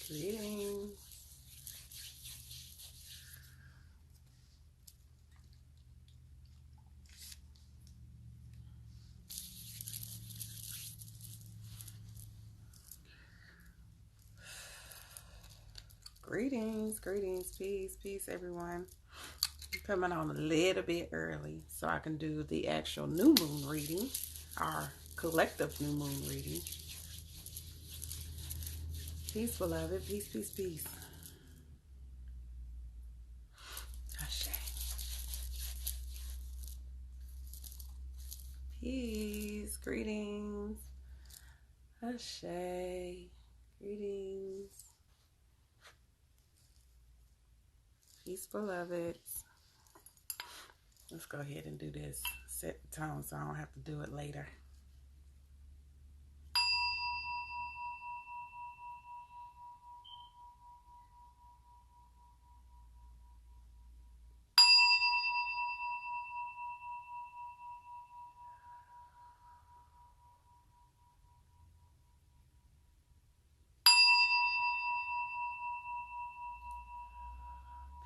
Greetings. Greetings, peace, everyone. I'm coming on a little bit early so I can do the actual new moon reading, our collective new moon reading. Peace, beloved. Peace. Ashe. Peace. Greetings. Ashe. Greetings. Peace, beloveds. Let's go ahead and do this. Set the tone so I don't have to do it later.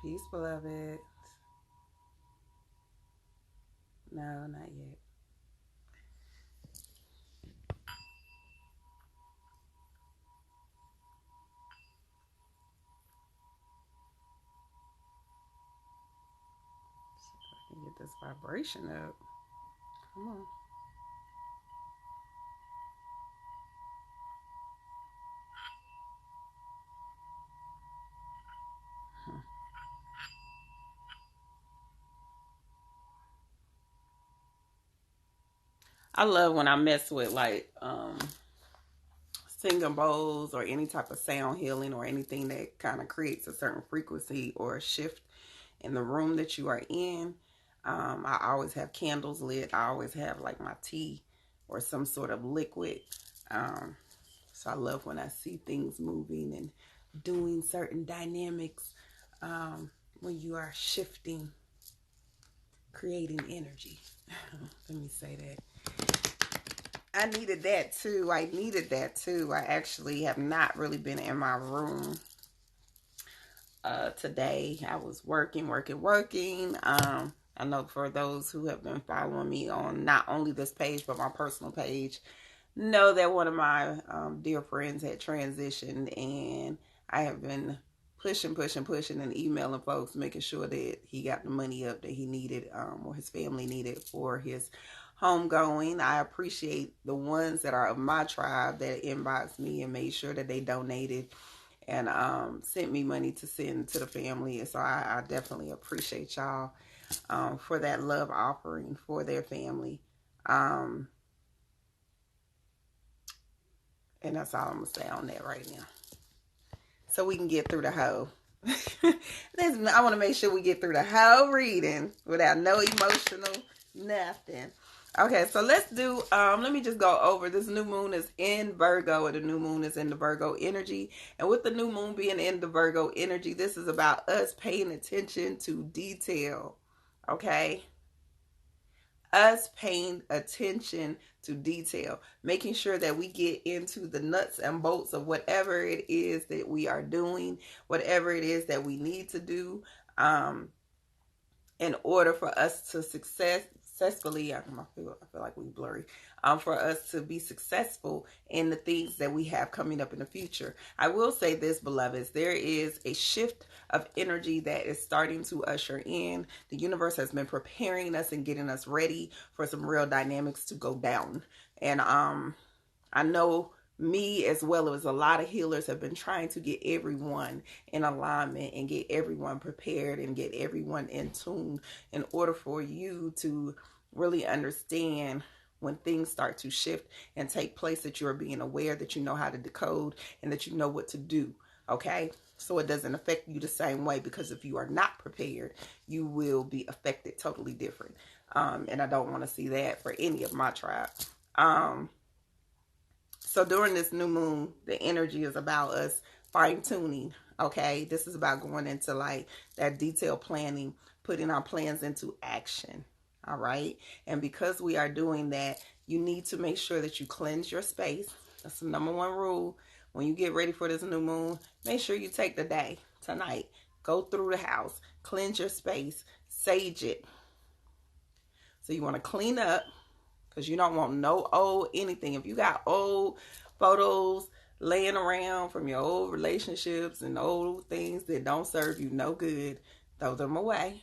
Peace, beloved. No, not yet. See if I can get this vibration up. Come on. I love when I mess with like singing bowls or any type of sound healing or anything that kind of creates a certain frequency or a shift in the room that you are in. I always have candles lit. I always have like my tea or some sort of liquid. So I love when I see things moving and doing certain dynamics when you are shifting, creating energy. Let me say that. I needed that too. I actually have not really been in my room today. I was working. I know for those who have been following me on not only this page, but my personal page, know that one of my dear friends had transitioned, and I have been pushing and emailing folks, making sure that he got the money up that he needed or his family needed for his homegoing. I appreciate the ones that are of my tribe that inboxed me and made sure that they donated and sent me money to send to the family. And so I definitely appreciate y'all for that love offering for their family. And that's all I'm going to say on that right now. So we can get through the whole. I want to make sure we get through the whole reading without no emotional nothing. Okay, so let's do, let me just go over. This new moon is in Virgo, and the new moon is in the Virgo energy. And with the new moon being in the Virgo energy, this is about us paying attention to detail, okay? Us paying attention to detail, making sure that we get into the nuts and bolts of whatever it is that we are doing, whatever it is that we need to do, in order for us to successfully, I feel like we blurry, for us to be successful in the things that we have coming up in the future. I will say this, beloveds, there is a shift of energy that is starting to usher in. The universe has been preparing us and getting us ready for some real dynamics to go down. And I know me as well as a lot of healers have been trying to get everyone in alignment and get everyone prepared and get everyone in tune in order for you to really understand when things start to shift and take place, that you're being aware, that you know how to decode, and that you know what to do. Okay, so it doesn't affect you the same way, because if you are not prepared, you will be affected totally different. And I don't want to see that for any of my tribe. So during this new moon, the energy is about us fine tuning. Okay, this is about going into like that detailed planning, putting our plans into action. All right, and because we are doing that, you need to make sure that you cleanse your space. That's the number one rule when you get ready for this new moon, make sure you take the day tonight. Go through the house, cleanse your space, sage it. So you want to clean up because you don't want no old anything. If you got old photos laying around from your old relationships and old things that don't serve you no good, throw them away.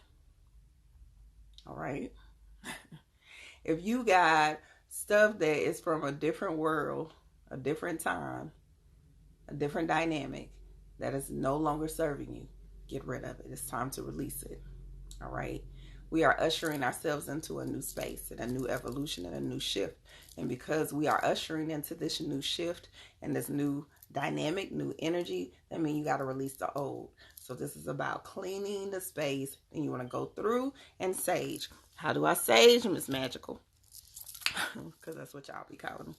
All right. If you got stuff that is from a different world, a different time, a different dynamic that is no longer serving you, get rid of it. It's time to release it. All right. We are ushering ourselves into a new space and a new evolution and a new shift. And because we are ushering into this new shift and this new dynamic, new energy, that means you got to release the old. So this is about cleaning the space, and you want to go through and sage. How do I sage, Miss Magical? Because that's what y'all be calling me.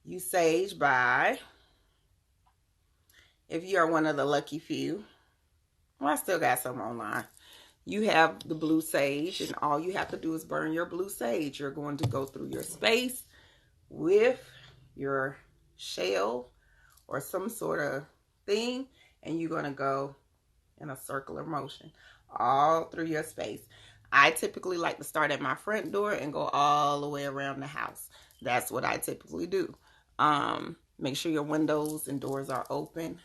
You sage by, if you are one of the lucky few, well, I still got some online. You have the blue sage, and all you have to do is burn your blue sage. You're going to go through your space with your shell or some sort of thing, and you're going to go in a circular motion all through your space. I typically like to start at my front door and go all the way around the house. That's what I typically do. Make sure your windows and doors are open,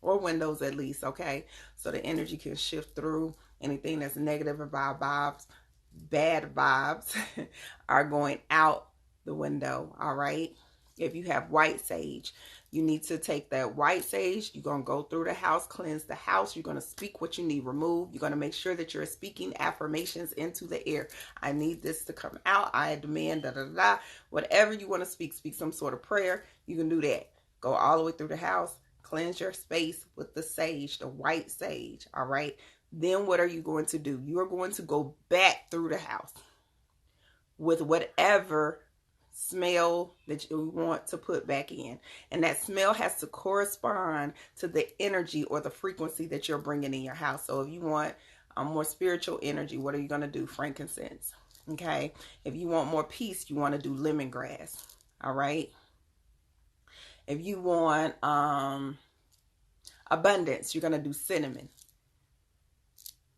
or windows at least, okay? So the energy can shift through. Anything that's negative about vibes, bad vibes, are going out the window, all right? If you have white sage, you need to take that white sage. You're going to go through the house, cleanse the house. You're going to speak what you need removed. You're going to make sure that you're speaking affirmations into the air. I need this to come out. I demand, da-da-da-da. Whatever you want to speak, speak some sort of prayer. You can do that. Go all the way through the house. Cleanse your space with the sage, the white sage, all right? Then what are you going to do? You are going to go back through the house with whatever smell that you want to put back in. And that smell has to correspond to the energy or the frequency that you're bringing in your house. So if you want more spiritual energy, what are you going to do? Frankincense. Okay. If you want more peace, you want to do lemongrass. All right. If you want abundance, you're going to do cinnamon.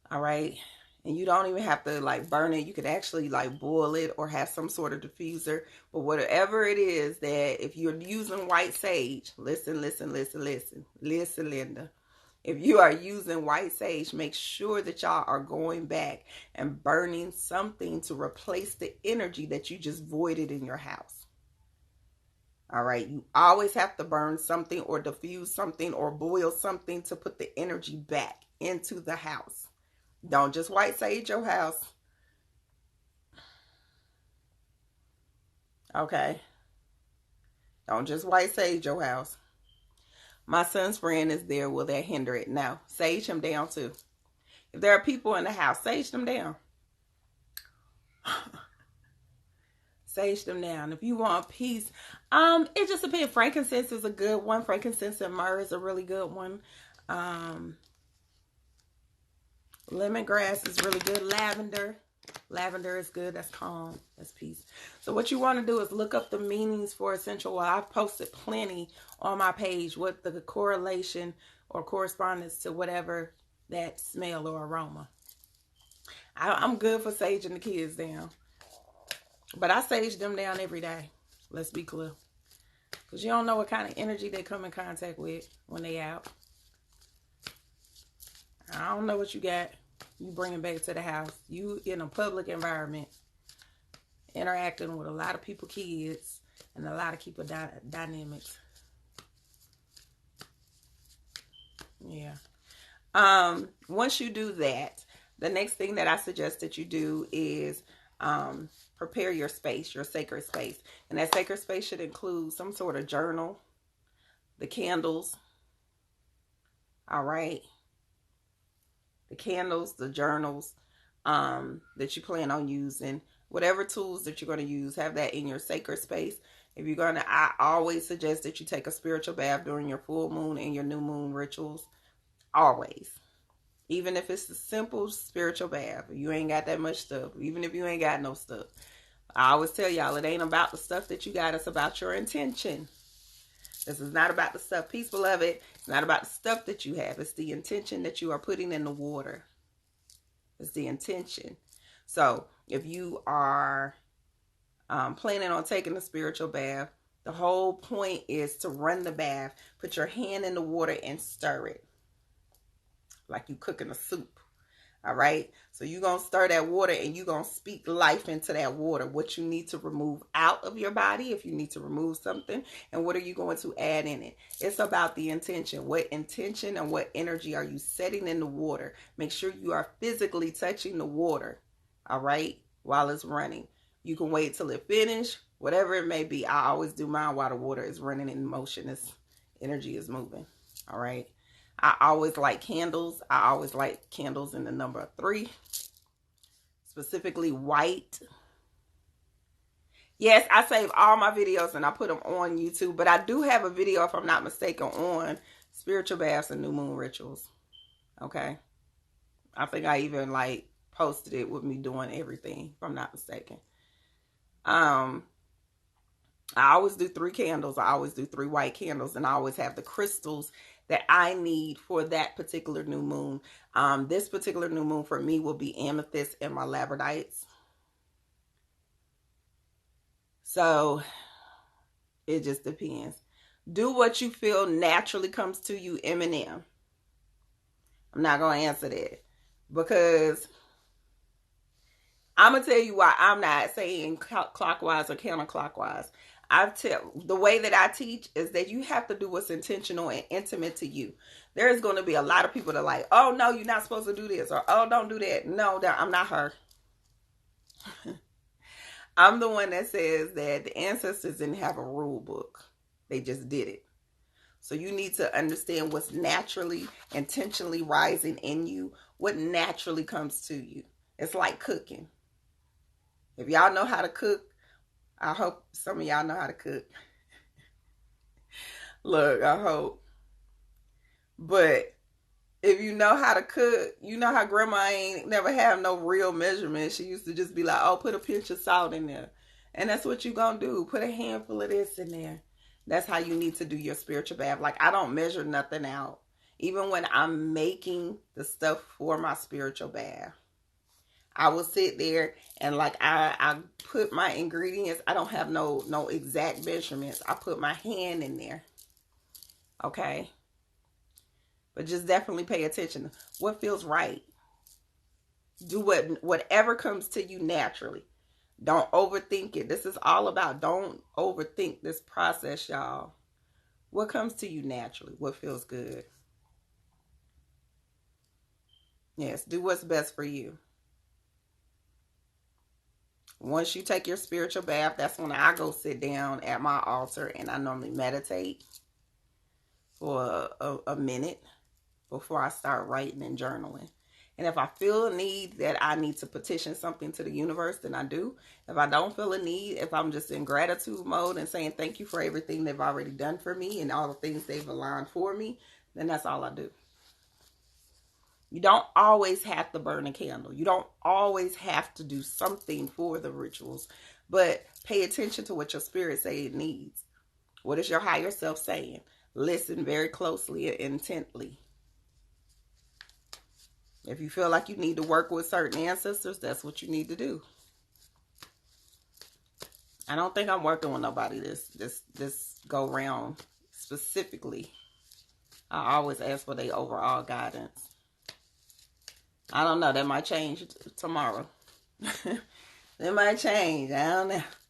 All right. And you don't even have to like burn it. You could actually like boil it or have some sort of diffuser. But whatever it is that, if you're using white sage, listen, Linda. If you are using white sage, make sure that y'all are going back and burning something to replace the energy that you just voided in your house. All right. You always have to burn something or diffuse something or boil something to put the energy back into the house. Don't just white sage your house. Okay. Don't just white sage your house. My son's friend is there. Will that hinder it? No. Sage him down too. If there are people in the house, sage them down. Sage them down. If you want peace, it just depends. Frankincense is a good one. Frankincense and myrrh is a really good one. Lemongrass is really good. Lavender is good. That's calm. That's peace. So what you want to do is look up the meanings for essential oil. I've posted plenty on my page what the correlation or correspondence to whatever that smell or aroma. I'm good for saging the kids down. But I sage them down every day. Let's be clear. Because you don't know what kind of energy they come in contact with when they out. I don't know what you got. You bring it back to the house. You in a public environment, interacting with a lot of people, kids, and a lot of people dynamics. Yeah. Once you do that, the next thing that I suggest that you do is prepare your space, your sacred space. And that sacred space should include some sort of journal, the candles. All right. The candles, the journals that you plan on using, whatever tools that you're going to use, have that in your sacred space. If you're going to, I always suggest that you take a spiritual bath during your full moon and your new moon rituals. Always. Even if it's a simple spiritual bath, you ain't got that much stuff. Even if you ain't got no stuff. I always tell y'all, it ain't about the stuff that you got. It's about your intention. This is not about the stuff. Peace, beloved. It's not about the stuff that you have. It's the intention that you are putting in the water. It's the intention. So if you are planning on taking a spiritual bath, the whole point is to run the bath. Put your hand in the water and stir it like you cooking a soup. All right. So you're going to stir that water and you're going to speak life into that water. What you need to remove out of your body, if you need to remove something, and what are you going to add in it? It's about the intention. What intention and what energy are you setting in the water? Make sure you are physically touching the water. All right. While it's running. You can wait till it finishes. Whatever it may be. I always do mine while the water is running in motion. This energy is moving. All right. I always like candles. I always like candles in the number 3. Specifically white. Yes, I save all my videos and I put them on YouTube. But I do have a video, if I'm not mistaken, on spiritual baths and new moon rituals. Okay. I think I even like posted it with me doing everything, if I'm not mistaken. I always do 3 candles. I always do 3 white candles. And I always have the crystals that I need for that particular new moon. This particular new moon for me will be amethyst and my labradites. So it just depends. Do what you feel naturally comes to you, Eminem. I'm not going to answer that because I'm going to tell you why I'm not saying clockwise or counterclockwise. The way that I teach is that you have to do what's intentional and intimate to you. There's going to be a lot of people that are like, oh, no, you're not supposed to do this. Or, oh, don't do that. No, I'm not her. I'm the one that says that the ancestors didn't have a rule book. They just did it. So you need to understand what's naturally, intentionally rising in you. What naturally comes to you. It's like cooking. If y'all know how to cook, I hope some of y'all know how to cook. Look, I hope. But if you know how to cook, you know how grandma ain't never have no real measurements. She used to just be like, oh, put a pinch of salt in there. And that's what you gonna do. Put a handful of this in there. That's how you need to do your spiritual bath. Like, I don't measure nothing out. Even when I'm making the stuff for my spiritual bath, I will sit there and like I put my ingredients. I don't have no exact measurements. I put my hand in there. Okay. But just definitely pay attention. What feels right. Do whatever comes to you naturally. Don't overthink it. This is all about don't overthink this process, y'all. What comes to you naturally? What feels good? Yes, do what's best for you. Once you take your spiritual bath, that's when I go sit down at my altar and I normally meditate for a minute before I start writing and journaling. And if I feel a need that I need to petition something to the universe, then I do. If I don't feel a need, if I'm just in gratitude mode and saying thank you for everything they've already done for me and all the things they've aligned for me, then that's all I do. You don't always have to burn a candle. You don't always have to do something for the rituals. But pay attention to what your spirit says it needs. What is your higher self saying? Listen very closely and intently. If you feel like you need to work with certain ancestors, that's what you need to do. I don't think I'm working with nobody this go round specifically. I always ask for their overall guidance. I don't know. That might change tomorrow. It might change. I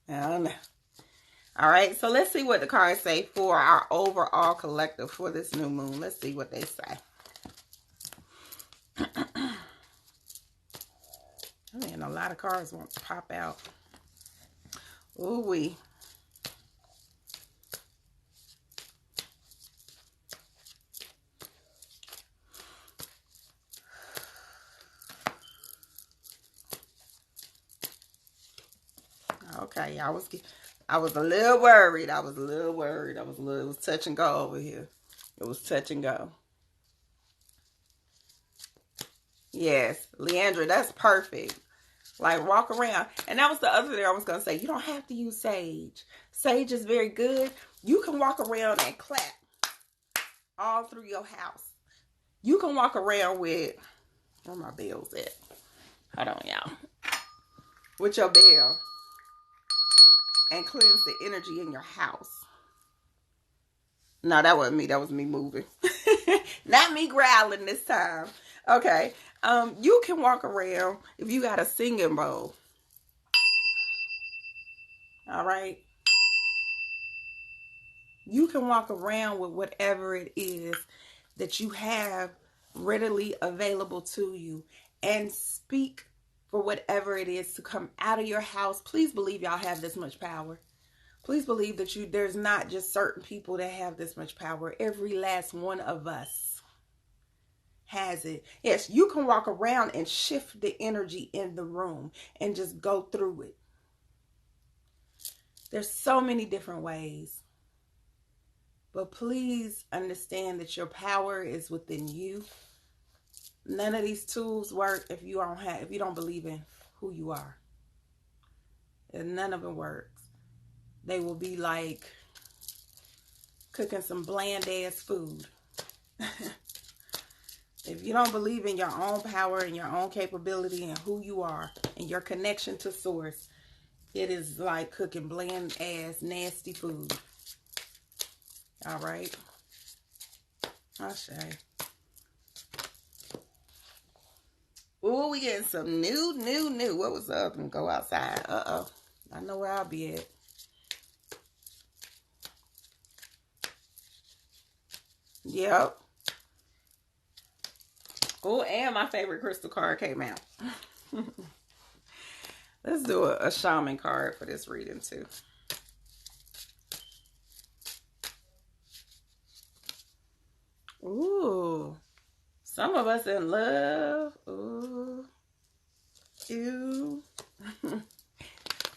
don't know. All right. So let's see what the cards say for our overall collective for this new moon. Let's see what they say. Man, a lot of cards want to pop out. Ooh-wee. Okay, I was a little worried. It was touch and go over here. It was touch and go. Yes, Leandra, that's perfect. Like, walk around. And that was the other thing I was going to say. You don't have to use sage. Sage is very good. You can walk around and clap all through your house. You can walk around with, where my bells at? Hold on, y'all. With your bell and cleanse the energy in your house. No, that wasn't me. That was me moving. Not me growling this time. Okay. You can walk around if you got a singing bowl. All right. You can walk around with whatever it is that you have readily available to you and speak for whatever it is to come out of your house. Please believe y'all have this much power. Please believe that there's not just certain people that have this much power. Every last one of us has it. Yes, you can walk around and shift the energy in the room and just go through it. There's so many different ways. But please understand that your power is within you. None of these tools work if you don't believe in who you are. And none of them works. They will be like cooking some bland ass food. If you don't believe in your own power and your own capability and who you are and your connection to source, it is like cooking bland ass nasty food. All right. I'll show you. Ooh, we getting some new. What was the other one? Go outside. Uh-oh. I know where I'll be at. Yep. Oh, and my favorite crystal card came out. Let's do a shaman card for this reading too. Ooh. Some of us in love. Ooh. Ew.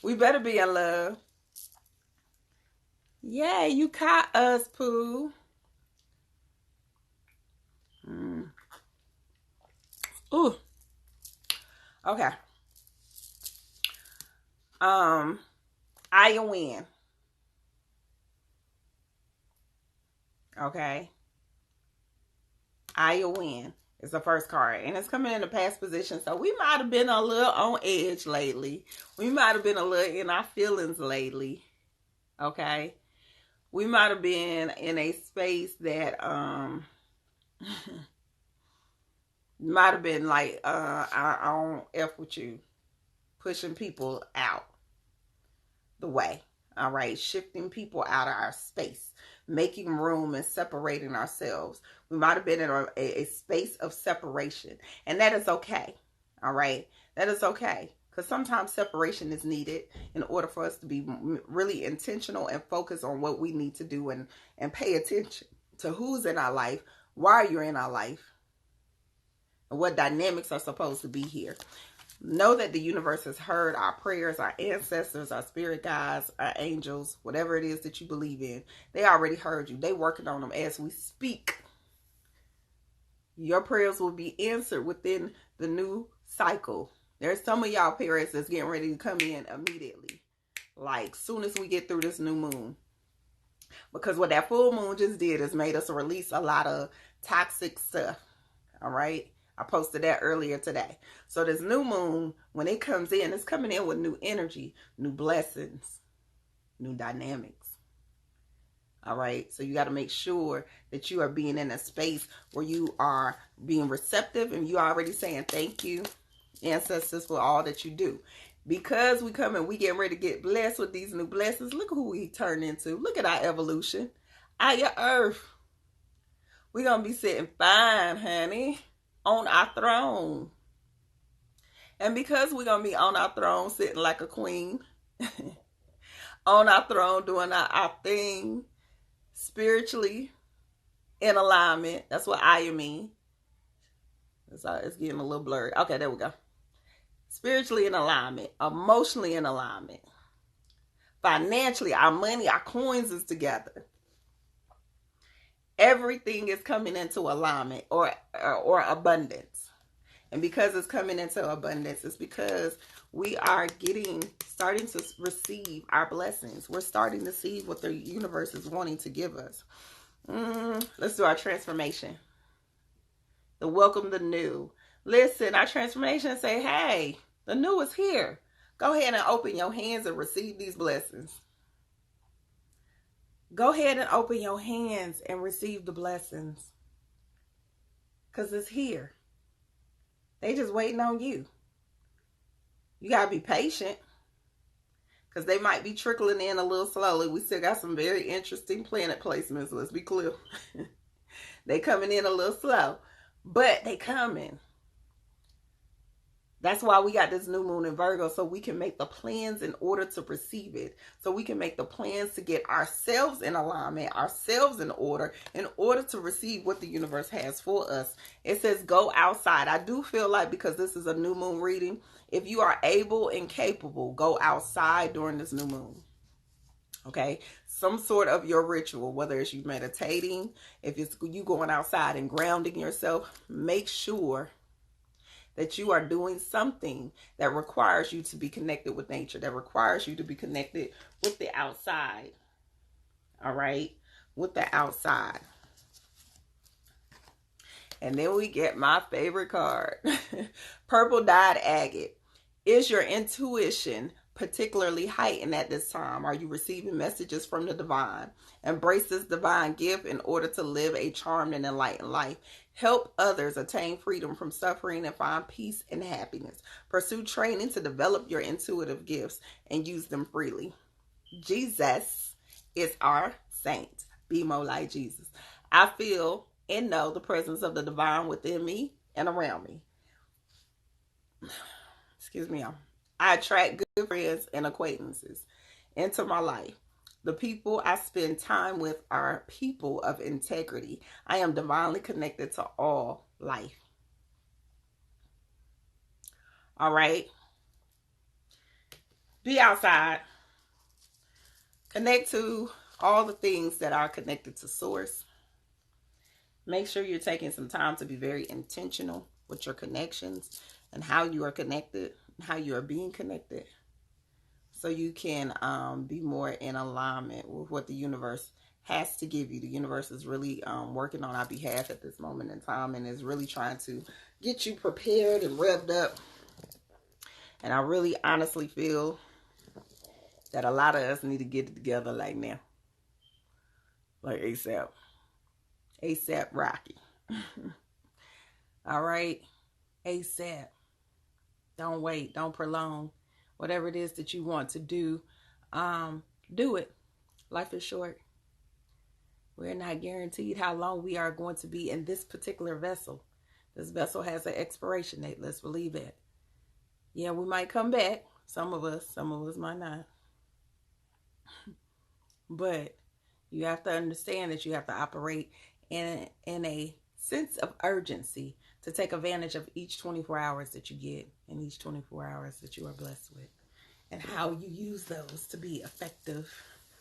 We better be in love. Yay, you caught us, Pooh. Ooh. Okay. I win. Okay. I win is the first card. And it's coming in the past position. So we might have been a little on edge lately. We might have been a little in our feelings lately. Okay. We might have been in a space that might have been like I don't F with you. Pushing people out the way. All right. Shifting people out of our space. Making room and separating ourselves. We might have been in a space of separation. And that is okay. All right. That is okay. Because sometimes separation is needed in order for us to be really intentional and focus on what we need to do and pay attention to who's in our life, why you're in our life, and what dynamics are supposed to be here. Know that the universe has heard our prayers, our ancestors, our spirit guides, our angels, whatever it is that you believe in. They already heard you. They working on them as we speak. Your prayers will be answered within the new cycle. There's some of y'all prayers that's getting ready to come in immediately. Like soon as we get through this new moon. Because what that full moon just did is made us release a lot of toxic stuff. All right. I posted that earlier today. So this new moon, when it comes in, it's coming in with new energy, new blessings, new dynamics. All right. So you got to make sure that you are being in a space where you are being receptive and you already saying thank you, ancestors, for all that you do. Because we come and we get ready to get blessed with these new blessings. Look who we turn into. Look at our evolution. Our earth. We're going to be sitting fine, honey. On our throne. And because we're going to be on our throne sitting like a queen, on our throne doing our thing, spiritually in alignment. That's what I mean. It's getting a little blurry. Okay, there we go. Spiritually in alignment, emotionally in alignment, financially, our money, our coins is together. Everything is coming into alignment or abundance. And because it's coming into abundance, it's because we are starting to receive our blessings. We're starting to see what the universe is wanting to give us. Let's do our transformation. The welcome the new. Listen, our transformation say, hey, the new is here. Go ahead and open your hands and receive these blessings. Go ahead and open your hands and receive the blessings. Because it's here. They just waiting on you. You got to be patient. Because they might be trickling in a little slowly. We still got some very interesting planet placements. Let's be clear. They coming in a little slow. But they coming. That's why we got this new moon in Virgo, so we can make the plans in order to receive it. So we can make the plans to get ourselves in alignment, ourselves in order to receive what the universe has for us. It says go outside. I do feel like, because this is a new moon reading, if you are able and capable, go outside during this new moon. Okay, some sort of your ritual, whether it's you meditating, if it's you going outside and grounding yourself, make sure that you are doing something that requires you to be connected with nature, that requires you to be connected with the outside. All right, with the outside. And then we get my favorite card, Purple Dyed Agate. Is your intuition particularly heightened at this time? Are you receiving messages from the divine? Embrace this divine gift in order to live a charmed and enlightened life. Help others attain freedom from suffering and find peace and happiness. Pursue training to develop your intuitive gifts and use them freely. Jesus is our saint. Be more like Jesus. I feel and know the presence of the divine within me and around me. Excuse me, y'all. I attract good friends and acquaintances into my life. The people I spend time with are people of integrity. I am divinely connected to all life. All right. Be outside. Connect to all the things that are connected to source. Make sure you're taking some time to be very intentional with your connections and how you are connected, how you are being connected, so you can be more in alignment with what the universe has to give you. The universe is really working on our behalf at this moment in time, and is really trying to get you prepared and revved up. And I really honestly feel that a lot of us need to get it together like now. Like ASAP. ASAP Rocky. All right? ASAP. Don't wait. Don't prolong. Whatever it is that you want to do, do it. Life is short. We're not guaranteed how long we are going to be in this particular vessel. This vessel has an expiration date. Let's believe that. Yeah, we might come back. Some of us might not. But you have to understand that you have to operate in a sense of urgency to take advantage of each 24 hours that you get and each 24 hours that you are blessed with, and how you use those to be effective,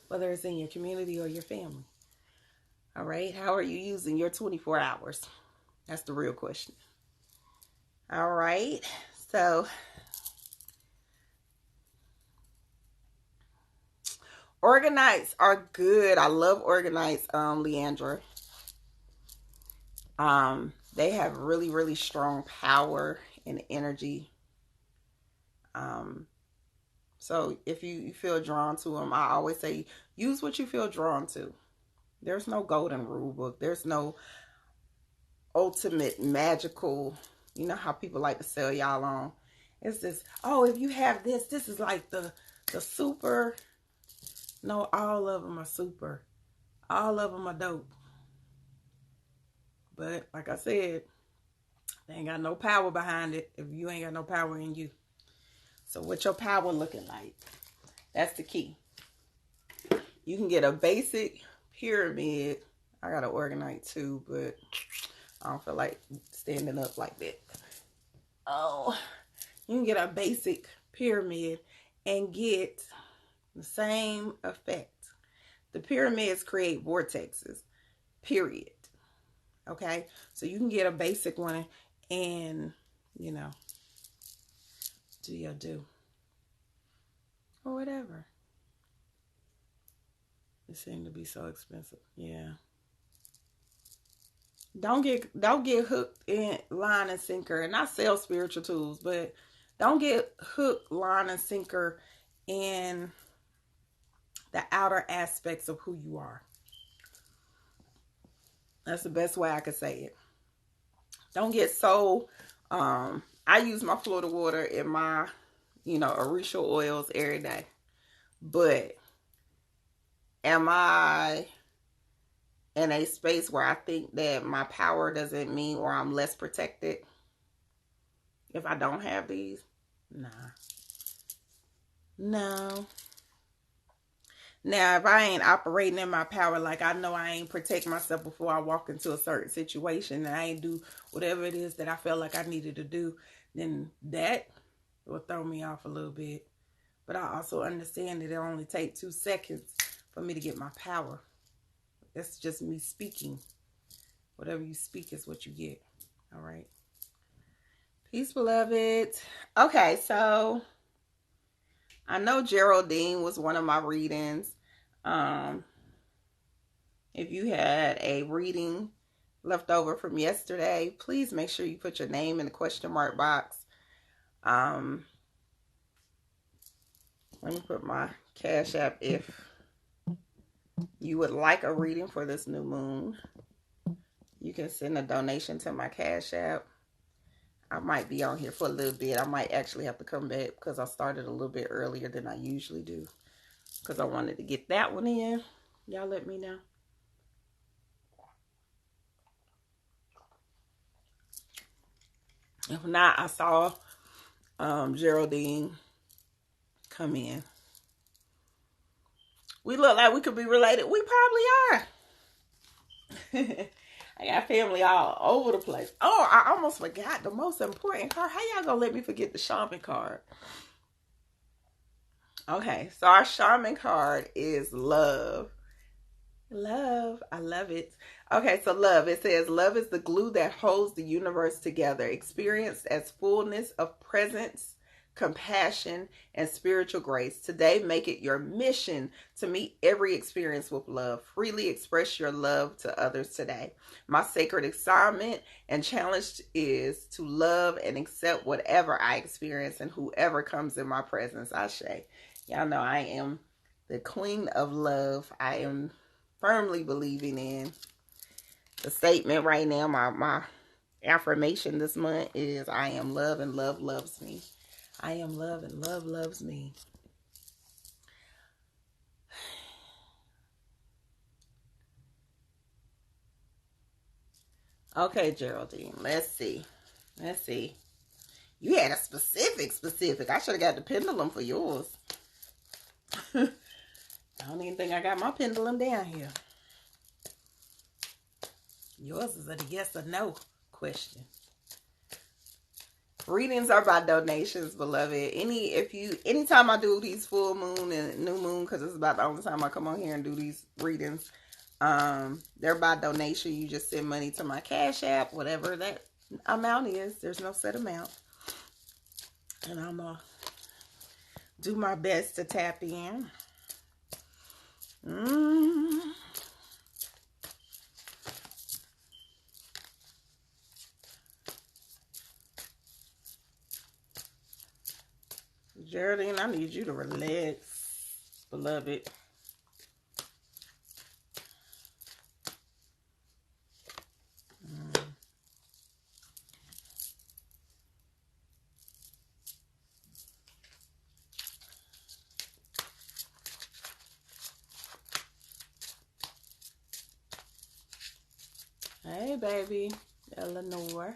whether it's in your community or your family. All right. How are you using your 24 hours? That's the real question. All right. So Organites are good. I love Organites, Leandra. They have really, really strong power and energy. So if you feel drawn to them, I always say use what you feel drawn to. There's no golden rule book. There's no ultimate magical, you know how people like to sell y'all on. It's just, oh, if you have this, this is like the super. No, all of them are super. All of them are dope. But like I said, they ain't got no power behind it if you ain't got no power in you. So what's your power looking like? That's the key. You can get a basic pyramid. I got to Organite too, but I don't feel like standing up like that. Oh, you can get a basic pyramid and get the same effect. The pyramids create vortexes, period. Okay, so you can get a basic one and you know, do your do. Or whatever. It seemed to be so expensive. Yeah. Don't get hooked in line and sinker. And I sell spiritual tools, but don't get hooked line and sinker in the outer aspects of who you are. That's the best way I could say it. Don't get so I use my Florida water in my, essential oils every day. But am I in a space where I think that my power doesn't mean, or I'm less protected if I don't have these? Nah. No. Now, if I ain't operating in my power, like I know I ain't protect myself before I walk into a certain situation, and I ain't do whatever it is that I felt like I needed to do, then that will throw me off a little bit. But I also understand that it only takes 2 seconds for me to get my power. That's just me speaking. Whatever you speak is what you get. All right. Peace, beloved. Okay, so I know Geraldine was one of my readings. If you had a reading left over from yesterday, please make sure you put your name in the question mark box. Let me put my Cash App if you would like a reading for this new moon. You can send a donation to my Cash App. I might be on here for a little bit. I might actually have to come back because I started a little bit earlier than I usually do, because I wanted to get that one in. Y'all let me know. If not, I saw Geraldine come in. We look like we could be related. We probably are. I got family all over the place. Oh, I almost forgot the most important card. How y'all gonna let me forget the shaman card? Okay, so our shaman card is love. Love. I love it. Okay, so love. It says, love is the glue that holds the universe together, experienced as fullness of presence, compassion, and spiritual grace. Today, make it your mission to meet every experience with love. Freely express your love to others today. My sacred assignment and challenge is to love and accept whatever I experience and whoever comes in my presence. Ashe. Y'all know I am the queen of love. I am firmly believing in the statement right now. My affirmation this month is, I am love and love loves me. I am love and love loves me. Okay, Geraldine, let's see. You had a specific. I should have got the pendulum for yours. I don't even think I got my pendulum down here. Yours is a yes or no question. Readings are by donations, beloved. Anytime I do these full moon and new moon, because it's about the only time I come on here and do these readings, they're by donation. You just send money to my Cash App, whatever that amount is. There's no set amount. And I'm going to do my best to tap in. Geraldine, I need you to relax, beloved. Hey, baby. Eleanor.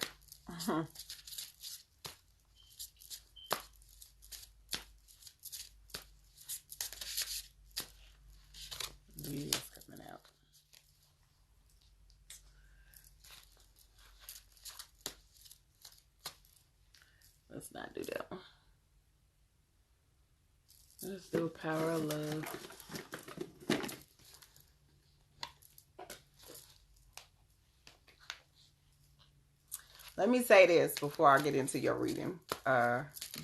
Video's coming out. Let's not do that one. Let's do Power of Love. Let me say this before I get into your reading,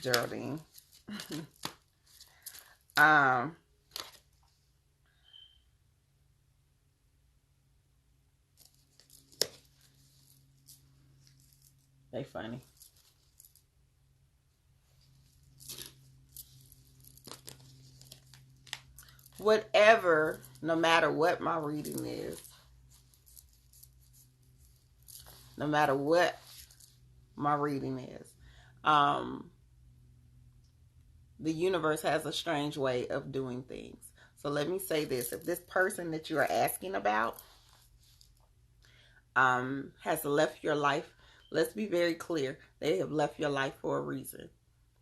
Geraldine. They funny. Whatever, no matter what my reading is, no matter what my reading is, the universe has a strange way of doing things. So let me say this. If this person that you are asking about has left your life, let's be very clear. They have left your life for a reason.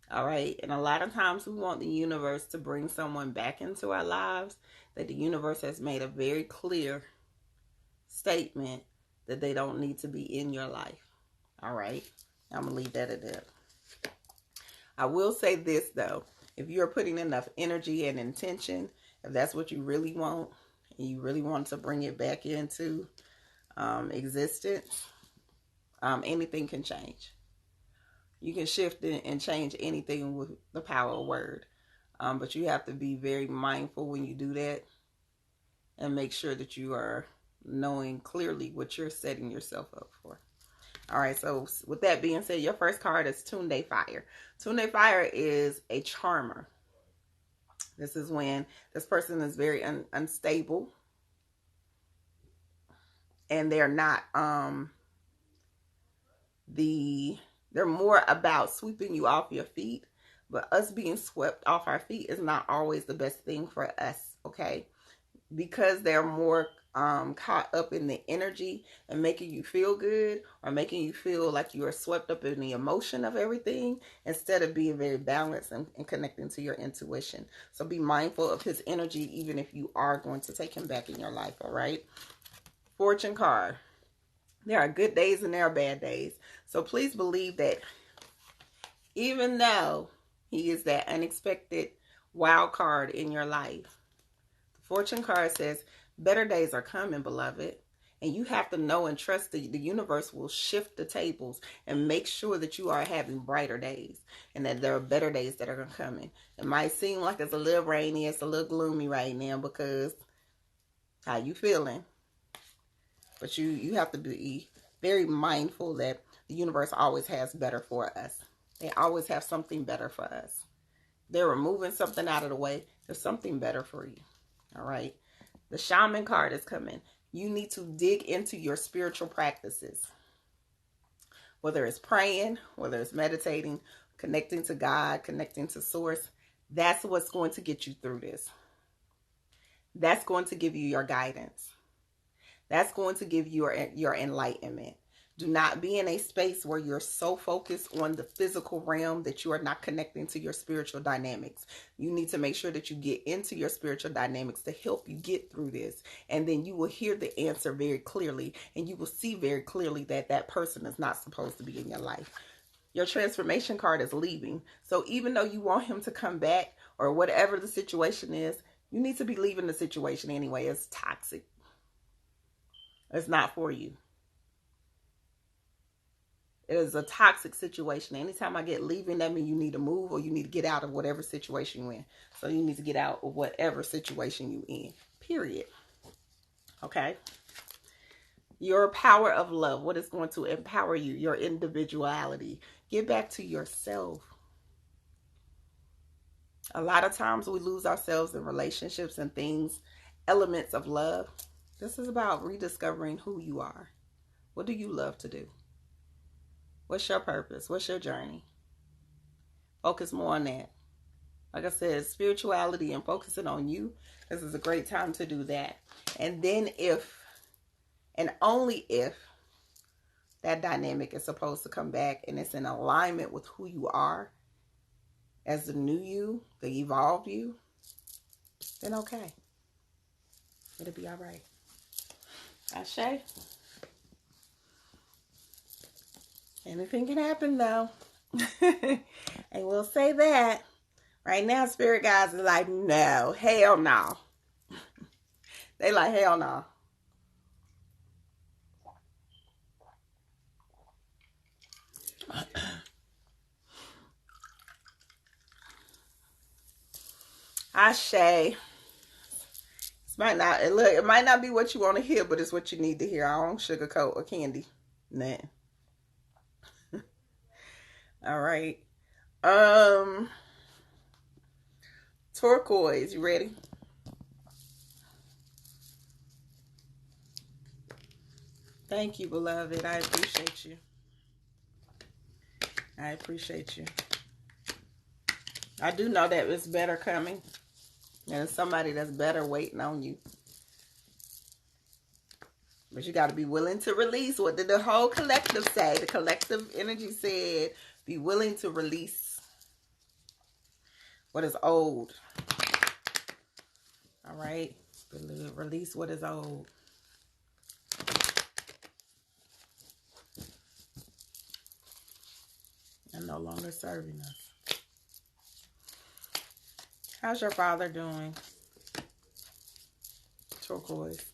All right. And a lot of times we want the universe to bring someone back into our lives that the universe has made a very clear statement that they don't need to be in your life. All right. I'm going to leave that at that. I will say this, though. If you're putting enough energy and intention, if that's what you really want, and you really want to bring it back into existence, anything can change. You can shift and change anything with the power of word. But you have to be very mindful when you do that and make sure that you are knowing clearly what you're setting yourself up for. All right, so with that being said, your first card is Tunde Fire. Tunde Fire is a charmer. This is when this person is very unstable and they're not they're more about sweeping you off your feet, but us being swept off our feet is not always the best thing for us, okay? Because they're more caught up in the energy and making you feel good or making you feel like you are swept up in the emotion of everything instead of being very balanced and connecting to your intuition. So be mindful of his energy even if you are going to take him back in your life, all right? Fortune card. There are good days and there are bad days. So please believe that even though he is that unexpected wild card in your life, the fortune card says, better days are coming, beloved. And you have to know and trust that the universe will shift the tables and make sure that you are having brighter days and that there are better days that are coming. It might seem like it's a little rainy, it's a little gloomy right now because how you feeling. But you have to be very mindful that the universe always has better for us. They always have something better for us. They're removing something out of the way. There's something better for you. All right. The shaman card is coming. You need to dig into your spiritual practices. Whether it's praying, whether it's meditating, connecting to God, connecting to source. That's what's going to get you through this. That's going to give you your guidance. That's going to give you your enlightenment. Do not be in a space where you're so focused on the physical realm that you are not connecting to your spiritual dynamics. You need to make sure that you get into your spiritual dynamics to help you get through this. And then you will hear the answer very clearly. And you will see very clearly that that person is not supposed to be in your life. Your transformation card is leaving. So even though you want him to come back or whatever the situation is, you need to be leaving the situation anyway. It's toxic. It's not for you. It is a toxic situation. Anytime I get leaving, that means you need to move or you need to get out of whatever situation you're in. So you need to get out of whatever situation you're in. Period. Okay? Your power of love. What is going to empower you? Your individuality. Get back to yourself. A lot of times we lose ourselves in relationships and things, elements of love. This is about rediscovering who you are. What do you love to do? What's your purpose? What's your journey? Focus more on that. Like I said, spirituality and focusing on you. This is a great time to do that. And then if, and only if, that dynamic is supposed to come back and it's in alignment with who you are as the new you, the evolved you, then okay. It'll be all right. Ashe. Anything can happen though. And we'll say that. Right now, spirit guides are like, no, hell no. They like, hell no. Ashe. It might not be what you want to hear, but it's what you need to hear. I don't sugarcoat or candy. Nah. All right. Um Turquoise, you ready? Thank you, beloved. I appreciate you. I appreciate you. I do know that it's better coming. And somebody that's better waiting on you. But you got to be willing to release. What did the whole collective say? The collective energy said, be willing to release what is old. All right? Release what is old. And no longer serving us. How's your father doing? Turquoise.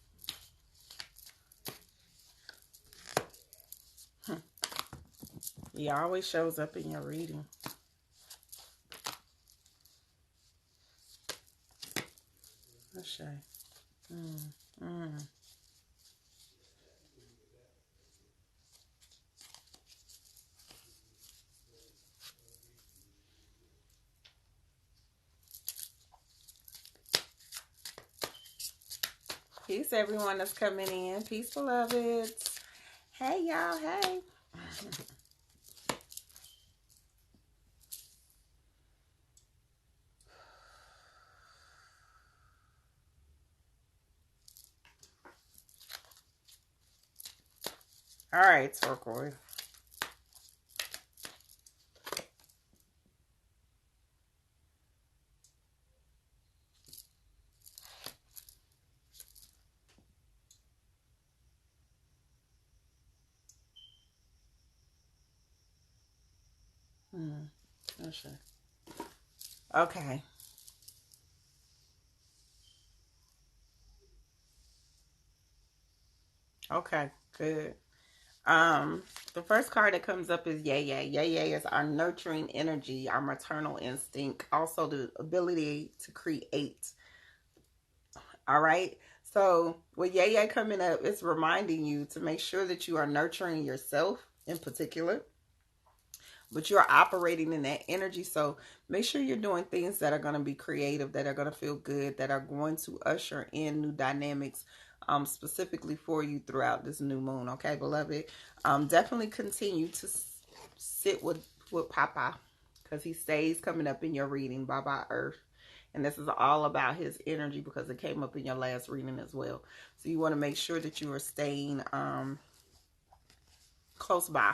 He always shows up in your reading. Let's say. Peace, everyone that's coming in. Peace, beloveds. Hey, y'all. Hey. All right, Turquoise. Okay. Okay, good. The first card that comes up is Yay. Yay is our nurturing energy, our maternal instinct, also the ability to create. All right. So with Yay coming up, it's reminding you to make sure that you are nurturing yourself in particular, but you're operating in that energy. So make sure you're doing things that are going to be creative, that are going to feel good, that are going to usher in new dynamics, specifically for you throughout this new moon. Okay, beloved. Definitely continue to sit with Papa, because he stays coming up in your reading, Baba Earth. And this is all about his energy because it came up in your last reading as well. So you want to make sure that you are staying close by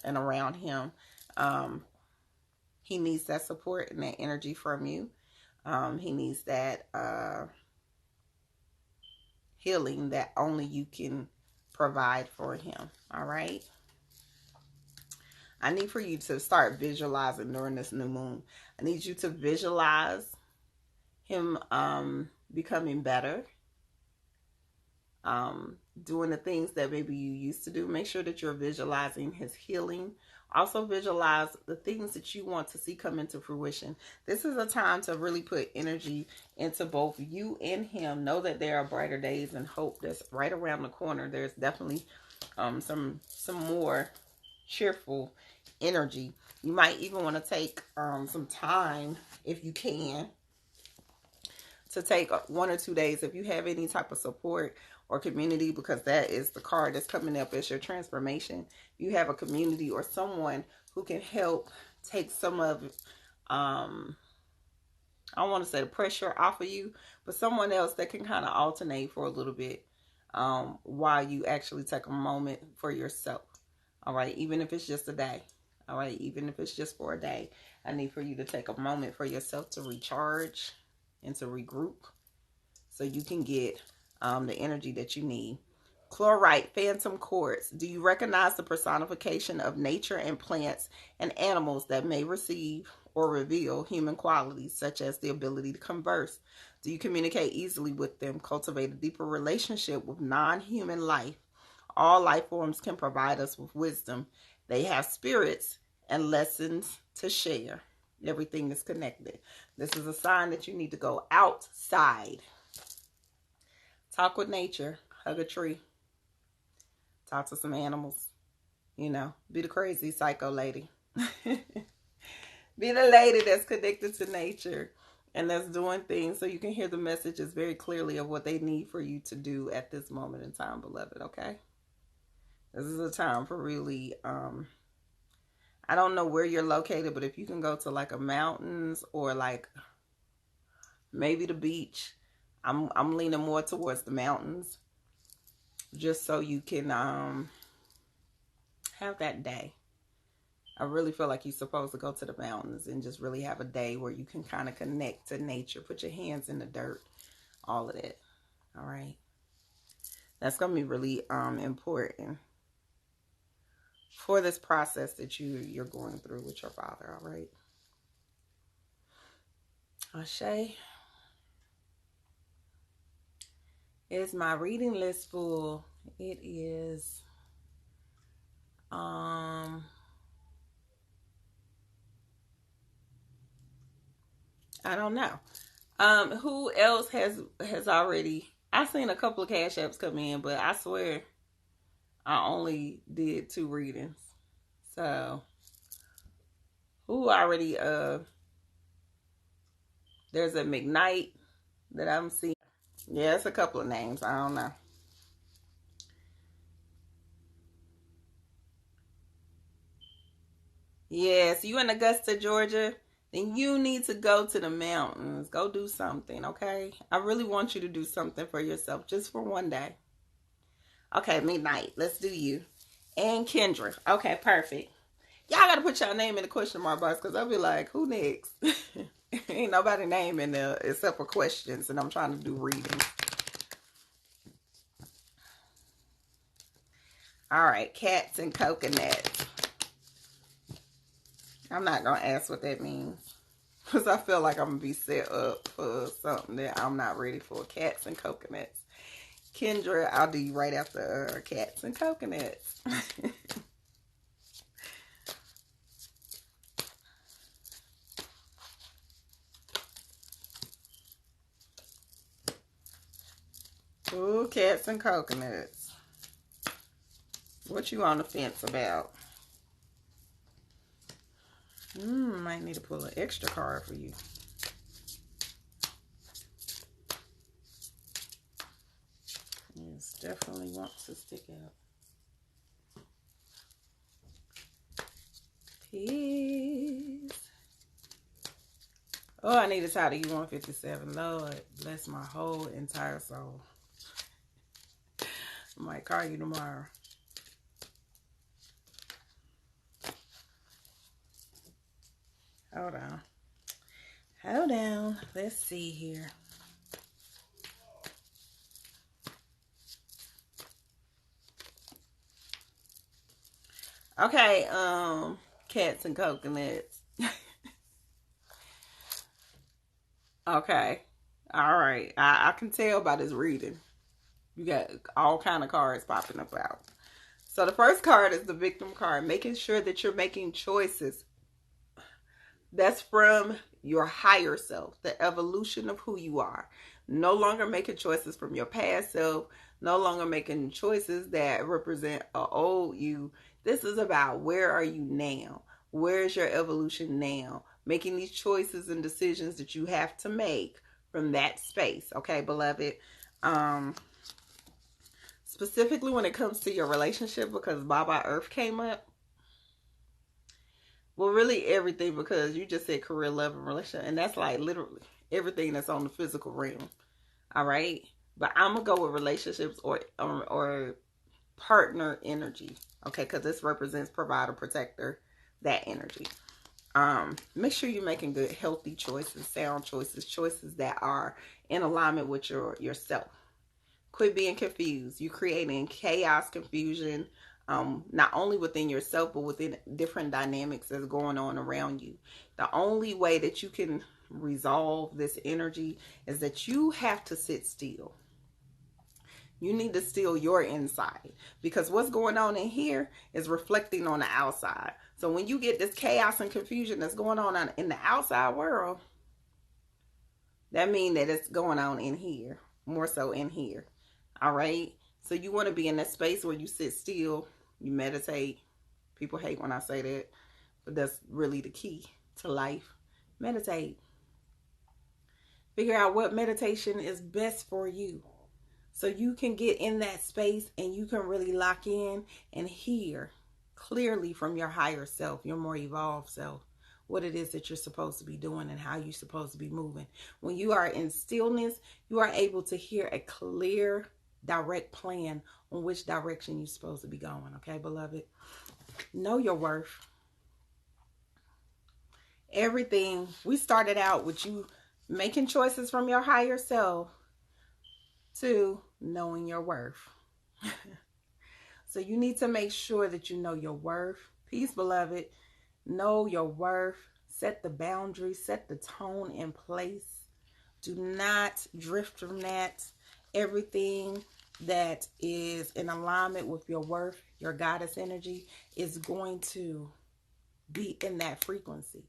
and around him. He needs that support and that energy from you. He needs that healing that only you can provide for him. All right. I need for you to start visualizing during this new moon. I need you to visualize him becoming better. Doing the things that maybe you used to do. Make sure that you're visualizing his healing. Also visualize the things that you want to see come into fruition. This is a time to really put energy into both you and him. Know that there are brighter days and hope that's right around the corner. There's definitely some more cheerful energy. You might even want to take some time, if you can, to take 1 or 2 days if you have any type of support or community, because that is the card that's coming up as your transformation. You have a community or someone who can help take some of I don't want to say the pressure off of you, but someone else that can kind of alternate for a little bit while you actually take a moment for yourself. All right, even if it's just a day. All right, even if it's just for a day, I need for you to take a moment for yourself to recharge and to regroup so you can get the energy that you need. Chlorite, phantom quartz. Do you recognize the personification of nature and plants and animals that may receive or reveal human qualities, such as the ability to converse? Do you communicate easily with them, cultivate a deeper relationship with non-human life? All life forms can provide us with wisdom They have spirits and lessons to share. Everything is connected. This is a sign that you need to go outside. Talk with nature. Hug a tree. Talk to some animals. You know, be the crazy psycho lady. Be the lady that's connected to nature and that's doing things so you can hear the messages very clearly of what they need for you to do at this moment in time, beloved, okay? This is a time for really, I don't know where you're located, but if you can go to like a mountains or like maybe the beach, I'm leaning more towards the mountains just so you can have that day. I really feel like you're supposed to go to the mountains and just really have a day where you can kind of connect to nature. Put your hands in the dirt. All of that. All right. That's going to be really important for this process that you're going through with your father. All right. Ashe. Is my reading list full? It is. I don't know. Who else has already? I seen a couple of cash apps come in, but I swear I only did 2 readings. So who already? There's a McKnight that I'm seeing. Yeah, it's a couple of names. I don't know. Yes, you in Augusta, Georgia, then you need to go to the mountains. Go do something, okay? I really want you to do something for yourself just for one day. Okay, McKnight. Let's do you. And Kendra. Okay, perfect. Y'all got to put your name in the question mark box because I'll be like, who next? Ain't nobody name in there except for questions, and I'm trying to do readings. All right, cats and coconuts. I'm not going to ask what that means because I feel like I'm going to be set up for something that I'm not ready for. Cats and coconuts. Kendra, I'll do you right after cats and coconuts. Ooh, cats and coconuts. What you on the fence about? Might need to pull an extra card for you. Yes, definitely wants to stick out. Peace. Oh, I need to talk to you 157. Lord, bless my whole entire soul. I might call you tomorrow. Hold on. Hold on. Let's see here. Okay, cats and coconuts. Okay. All right. I can tell by this reading. You got all kind of cards popping up out. So the first card is the victim card, making sure that you're making choices. That's from your higher self, the evolution of who you are. No longer making choices from your past self, no longer making choices that represent an old you. This is about where are you now? Where is your evolution now? Making these choices and decisions that you have to make from that space. Okay, beloved? Specifically when it comes to your relationship, because Baba Earth came up. Well, really everything, because you just said career, love, and relationship. And that's like literally everything that's on the physical realm. All right? But I'm going to go with relationships or partner energy. Okay? Because this represents provider, protector, that energy. Make sure you're making good, healthy choices, sound choices, choices that are in alignment with yourself. Quit being confused. You're creating chaos, confusion, not only within yourself, but within different dynamics that's going on around you. The only way that you can resolve this energy is that you have to sit still. You need to steal your inside, because what's going on in here is reflecting on the outside. So when you get this chaos and confusion that's going on in the outside world, that means that it's going on in here, more so in here. All right. So you want to be in that space where you sit still, you meditate. People hate when I say that, but that's really the key to life. Meditate. Figure out what meditation is best for you, so you can get in that space and you can really lock in and hear clearly from your higher self, your more evolved self, what it is that you're supposed to be doing and how you're supposed to be moving. When you are in stillness, you are able to hear a clear, direct plan on which direction you're supposed to be going. Okay, beloved? Know your worth. Everything, we started out with you making choices from your higher self to knowing your worth. So you need to make sure that you know your worth. Peace, beloved. Know your worth. Set the boundaries. Set the tone in place. Do not drift from that. Everything that is in alignment with your worth, your goddess energy, is going to be in that frequency.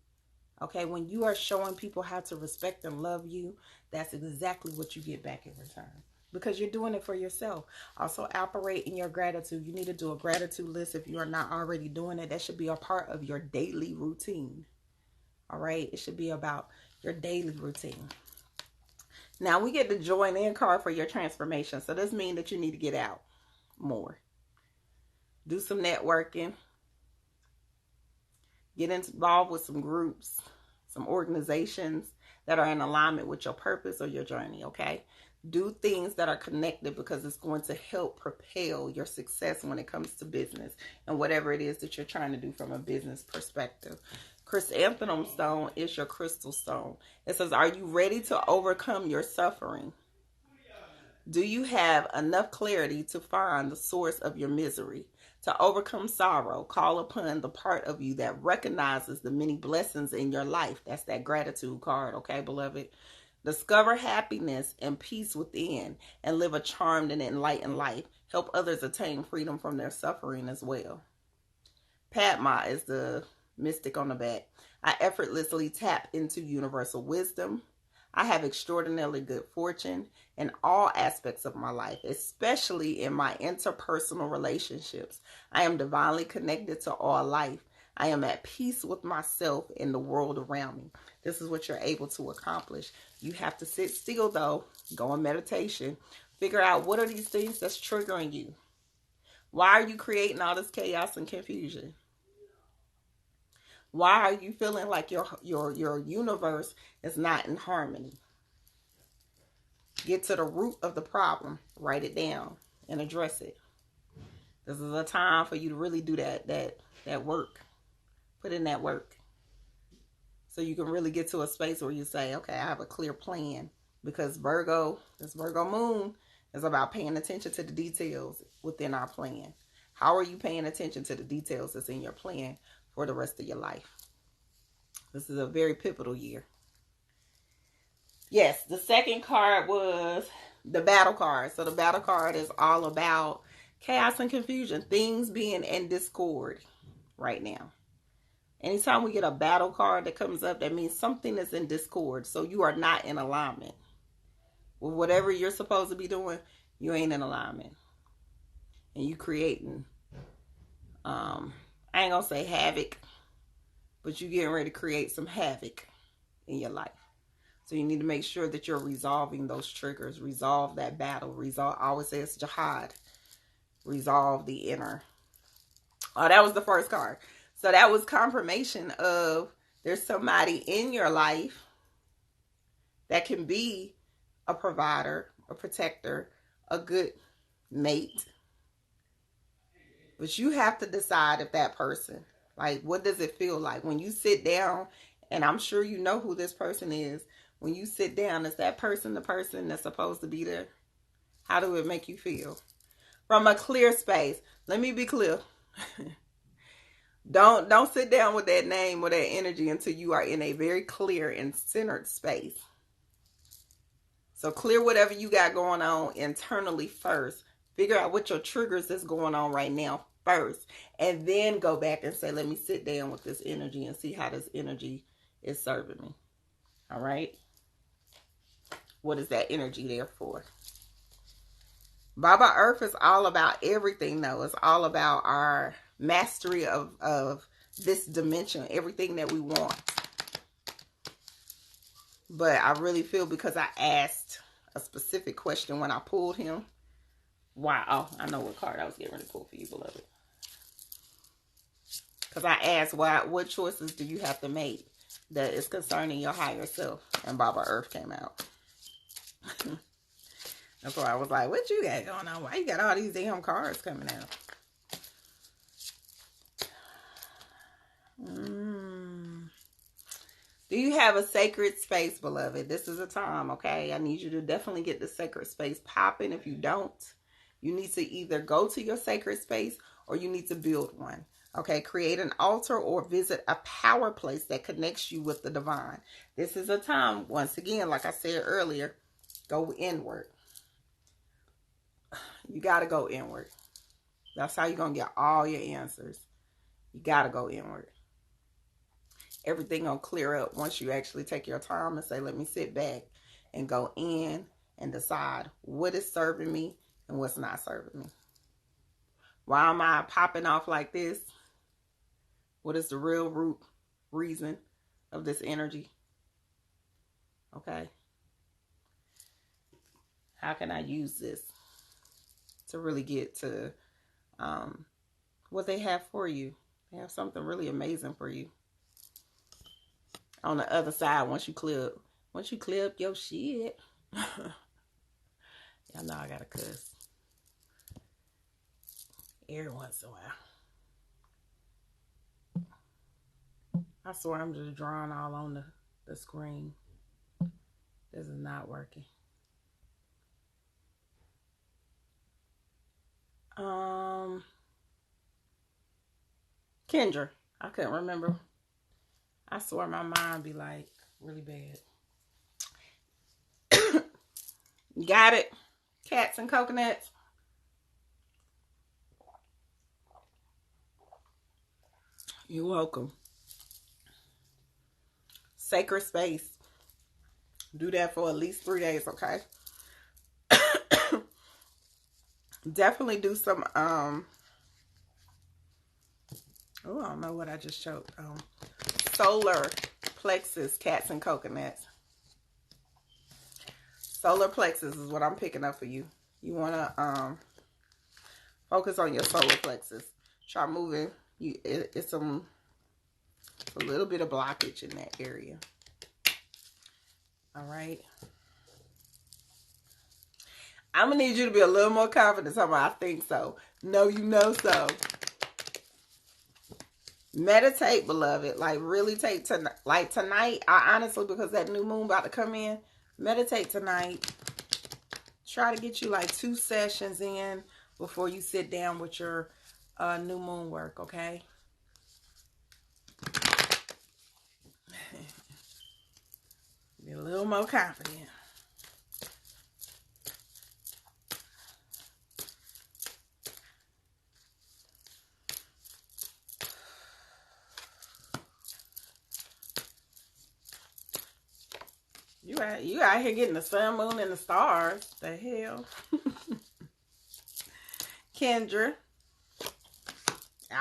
Okay, when you are showing people how to respect and love you, that's exactly what you get back in return, because you're doing it for yourself. Also, operate in your gratitude. You need to do a gratitude list if you are not already doing it. That should be a part of your daily routine. All right, it should be about your daily routine. Now we get the join in card for your transformation. So this means that you need to get out more. Do some networking. Get involved with some groups, some organizations that are in alignment with your purpose or your journey, okay? Do things that are connected, because it's going to help propel your success when it comes to business and whatever it is that you're trying to do from a business perspective. Chrysanthemum stone is your crystal stone. It says, are you ready to overcome your suffering? Do you have enough clarity to find the source of your misery? To overcome sorrow, call upon the part of you that recognizes the many blessings in your life. That's that gratitude card, okay, beloved? Discover happiness and peace within and live a charmed and enlightened life. Help others attain freedom from their suffering as well. Padma is the mystic on the back. I effortlessly tap into universal wisdom. I have extraordinarily good fortune in all aspects of my life, especially in my interpersonal relationships. I am divinely connected to all life. I am at peace with myself and the world around me. This is what you're able to accomplish. You have to sit still, though. Go in meditation. Figure out, what are these things that's triggering you? Why are you creating all this chaos and confusion? Why are you feeling like your universe is not in harmony? Get to the root of the problem. Write it down and address it. This is a time for you to really do that work. Put in that work. So you can really get to a space where you say, okay, I have a clear plan. Because this Virgo moon is about paying attention to the details within our plan. How are you paying attention to the details that's in your plan for the rest of your life? This is a very pivotal year. Yes, the second card was the battle card. So the battle card is all about chaos and confusion, things being in discord right now. Anytime we get a battle card that comes up, that means something is in discord. So you are not in alignment with whatever you're supposed to be doing. You ain't in alignment, and you creating I ain't gonna say havoc, but you getting ready to create some havoc in your life. So you need to make sure that you're resolving those triggers. Resolve that battle. I always say it's jihad. Resolve the inner. Oh, that was the first card. So that was confirmation of there's somebody in your life that can be a provider, a protector, a good mate. But you have to decide if that person, like, what does it feel like when you sit down, and I'm sure you know who this person is. When you sit down, is that person the person that's supposed to be there? How do it make you feel? From a clear space. Let me be clear. Don't sit down with that name or that energy until you are in a very clear and centered space. So clear whatever you got going on internally first. Figure out what your triggers is going on right now first. And then go back and say, let me sit down with this energy and see how this energy is serving me. All right? What is that energy there for? Baba Earth is all about everything, though. It's all about our mastery of this dimension, everything that we want. But I really feel, because I asked a specific question when I pulled him. Wow, I know what card I was getting ready to pull for you, beloved. Because I asked, what choices do you have to make that is concerning your higher self? And Baba Earth came out. That's why I was like, what you got going on? Why you got all these damn cards coming out? Do you have a sacred space, beloved? This is a time, okay? I need you to definitely get the sacred space popping. If you don't, you need to either go to your sacred space or you need to build one. Okay, create an altar or visit a power place that connects you with the divine. This is a time, once again, like I said earlier, go inward. You got to go inward. That's how you're going to get all your answers. You got to go inward. Everything gonna clear up once you actually take your time and say, let me sit back and go in and decide what is serving me and what's not serving me. Why am I popping off like this? What is the real root reason of this energy? Okay. How can I use this to really get to what they have for you? They have something really amazing for you. On the other side, once you clear up your shit. Y'all know I gotta cuss every once in a while. I swear I'm just drawing all on the screen. This is not working. Kendra. I couldn't remember. I swear my mind be like really bad. Got it? Cats and coconuts. You're welcome. Sacred space. Do that for at least 3 days, okay? Definitely do some, oh, I don't know what I just choked. Solar plexus, cats and coconuts. Solar plexus is what I'm picking up for you. You want to focus on your solar plexus. Try moving. It's a little bit of blockage in that area. All right. I'm going to need you to be a little more confident. I think so. No, you know so. Meditate, beloved. Like, really take tonight. Like, tonight, I honestly, because that new moon about to come in, meditate tonight. Try to get you like 2 sessions in before you sit down with your new moon work, okay? Be a little more confident. You out here getting the sun, moon, and the stars. The hell? Kendra.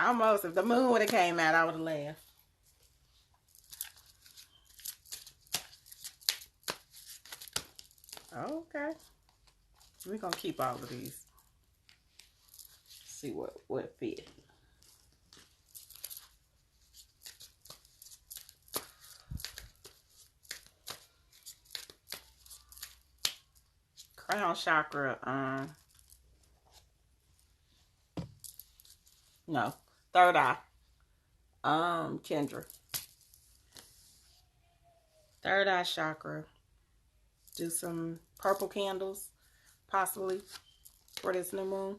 Almost. If the moon would have came out, I would have laughed. Okay. We're going to keep all of these. See what fit. Crown chakra, no, third eye, Kendra. Third eye chakra. Do some purple candles, possibly, for this new moon.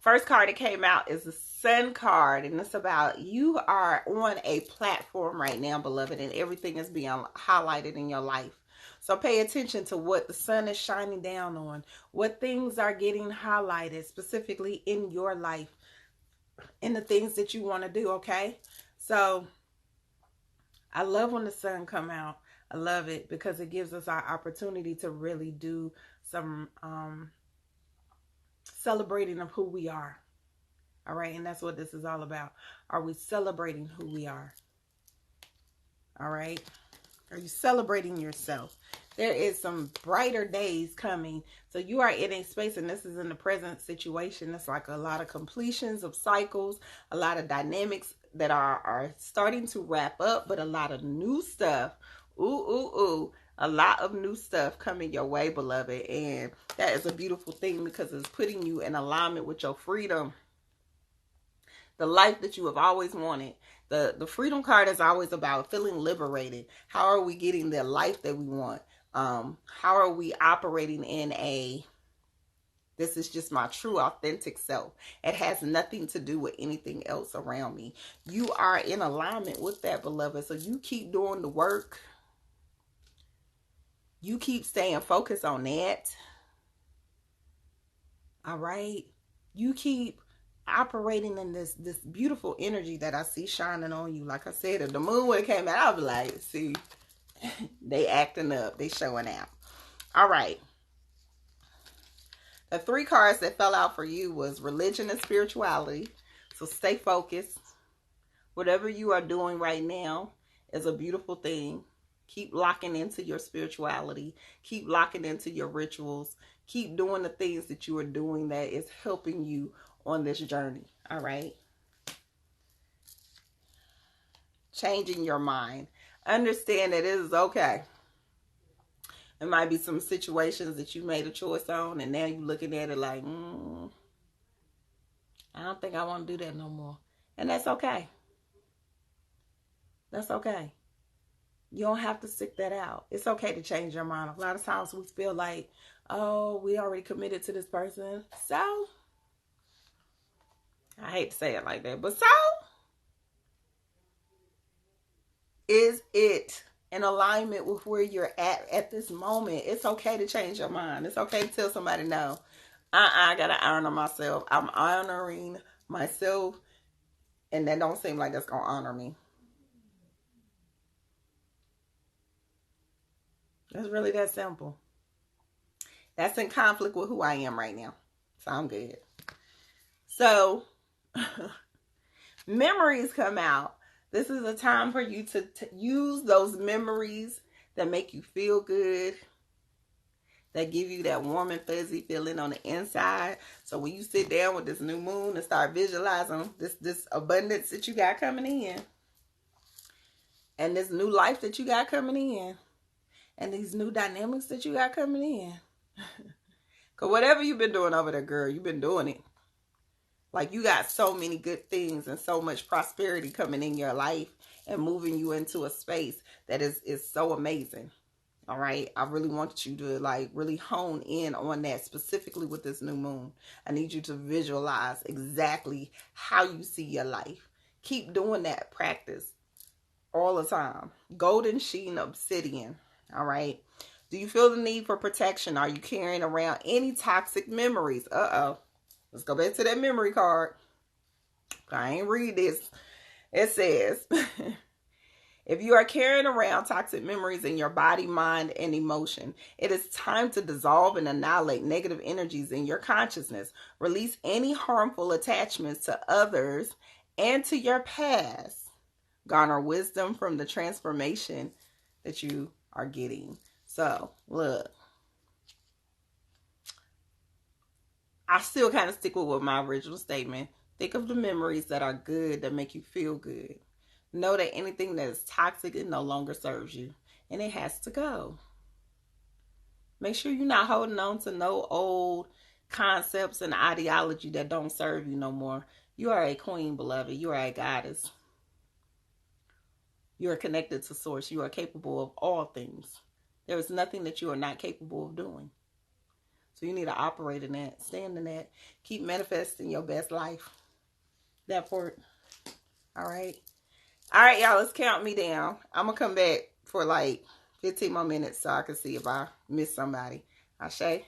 First card that came out is the Sun card, and it's about you are on a platform right now, beloved, and everything is being highlighted in your life. So pay attention to what the sun is shining down on, what things are getting highlighted specifically in your life, in the things that you want to do, okay? So I love when the sun come out. I love it because it gives us our opportunity to really do some celebrating of who we are. All right, and that's what this is all about. Are we celebrating who we are? All right. Are you celebrating yourself? There is some brighter days coming. So you are in a space, and this is in the present situation. It's like a lot of completions of cycles, a lot of dynamics that are starting to wrap up, but a lot of new stuff. Ooh. A lot of new stuff coming your way, beloved. And that is a beautiful thing because it's putting you in alignment with your freedom. The life that you have always wanted. The freedom card is always about feeling liberated. How are we getting the life that we want? How are we operating in a, this is just my true authentic self. It has nothing to do with anything else around me. You are in alignment with that, beloved. So you keep doing the work. You keep staying focused on that. All right. You keep operating in this beautiful energy that I see shining on you. Like I said, if the moon would have came out, I'd be like, see, they acting up, they showing out. All right. The 3 cards that fell out for you was religion and spirituality. So stay focused. Whatever you are doing right now is a beautiful thing. Keep locking into your spirituality. Keep locking into your rituals. Keep doing the things that you are doing that is helping you on this journey. All right. Changing your mind. Understand that it is okay. There might be some situations that you made a choice on, and now you're looking at it like, I don't think I want to do that no more. And that's okay. That's okay. You don't have to stick that out. It's okay to change your mind. A lot of times we feel like, oh, we already committed to this person. So, I hate to say it like that, but so, is it in alignment with where you're at this moment? It's okay to change your mind. It's okay to tell somebody, no, I got to honor myself. I'm honoring myself, and that don't seem like that's going to honor me. It's really that simple. That's in conflict with who I am right now. So I'm good. So, memories come out. This is a time for you to use those memories that make you feel good, that give you that warm and fuzzy feeling on the inside. So when you sit down with this new moon and start visualizing this abundance that you got coming in, and this new life that you got coming in, and these new dynamics that you got coming in. Because whatever you've been doing over there, girl, you've been doing it. Like, you got so many good things and so much prosperity coming in your life and moving you into a space that is so amazing. All right. I really want you to like really hone in on that specifically with this new moon. I need you to visualize exactly how you see your life. Keep doing that practice all the time. Golden sheen obsidian. All right. Do you feel the need for protection? Are you carrying around any toxic memories? Let's go back to that memory card. I ain't read this. It says, if you are carrying around toxic memories in your body, mind, and emotion, it is time to dissolve and annihilate negative energies in your consciousness. Release any harmful attachments to others and to your past. Garner wisdom from the transformation that you are getting. So, look. I still kind of stick with my original statement. Think of the memories that are good, that make you feel good. Know that anything that is toxic, it no longer serves you. And it has to go. Make sure you're not holding on to no old concepts and ideology that don't serve you no more. You are a queen, beloved. You are a goddess. You are connected to source. You are capable of all things. There is nothing that you are not capable of doing. So you need to operate in that, stand in that, keep manifesting your best life. That part. All right. All right, y'all, let's count me down. I'm going to come back for like 15 more minutes so I can see if I miss somebody. Ashe.